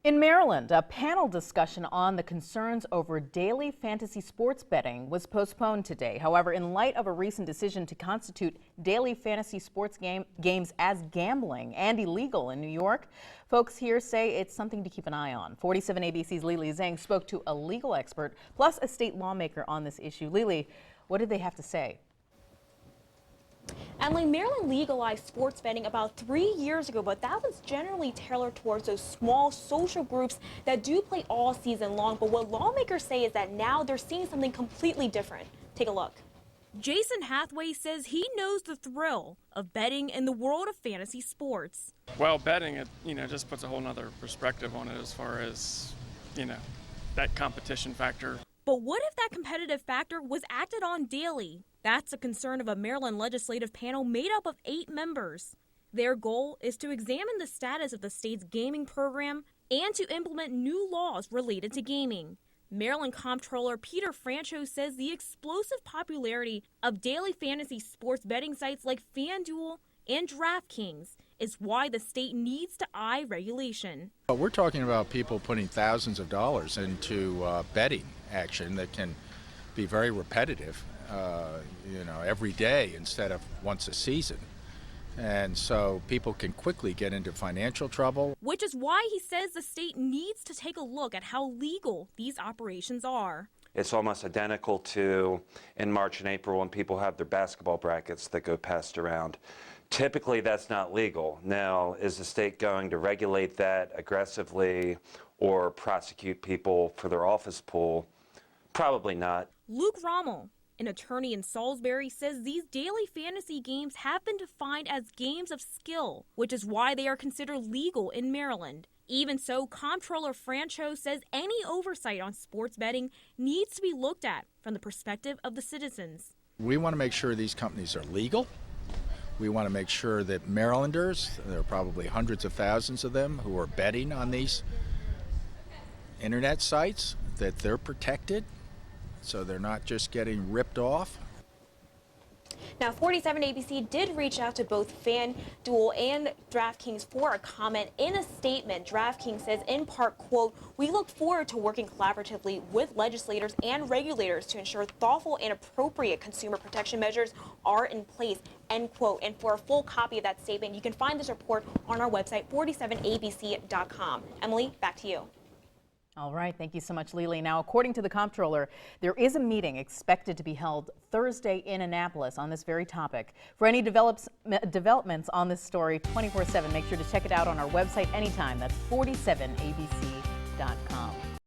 In Maryland, a panel discussion on the concerns over daily fantasy sports betting was postponed today. However, in light of a recent decision to constitute daily fantasy sports games as gambling and illegal in New York, folks here say it's something to keep an eye on. 47 ABC's Lily Zhang spoke to a legal expert plus a state lawmaker on this issue. Lily, what did they have to say? Emily, Maryland legalized sports betting about 3 years ago, but that was generally tailored towards those small social groups that do play all season long. But what lawmakers say is that now they're seeing something completely different. Take a look. Jason Hathaway says he knows the thrill of betting in the world of fantasy sports. Well, betting, it just puts a whole nother perspective on it as far as, that competition factor. But what if that competitive factor was acted on daily? That's a concern of a Maryland legislative panel made up of 8 members. Their goal is to examine the status of the state's gaming program and to implement new laws related to gaming. Maryland Comptroller Peter Francho says the explosive popularity of daily fantasy sports betting sites like FanDuel and DraftKings is why the state needs to eye regulation. We're talking about people putting thousands of dollars into betting action that can be very repetitive, every day instead of once a season. And so people can quickly get into financial trouble. Which is why he says the state needs to take a look at how legal these operations are. It's almost identical to in March and April when people have their basketball brackets that go passed around. Typically, that's not legal. Now, is the state going to regulate that aggressively or prosecute people for their office pool? Probably not. Luke Rommel, an attorney in Salisbury, says these daily fantasy games have been defined as games of skill, which is why they are considered legal in Maryland. Even so, Comptroller Francho says any oversight on sports betting needs to be looked at from the perspective of the citizens. We want to make sure these companies are legal. We want to make sure that Marylanders, there are probably hundreds of thousands of them who are betting on these internet sites, that they're protected so they're not just getting ripped off. Now, 47 ABC did reach out to both FanDuel and DraftKings for a comment. In a statement, DraftKings says in part, quote, "We look forward to working collaboratively with legislators and regulators to ensure thoughtful and appropriate consumer protection measures are in place," end quote. And for a full copy of that statement, you can find this report on our website, 47abc.com. Emily, back to you. All right, thank you so much, Lily. Now, according to the comptroller, there is a meeting expected to be held Thursday in Annapolis on this very topic. For any developments on this story 24/7, make sure to check it out on our website anytime. That's 47abc.com.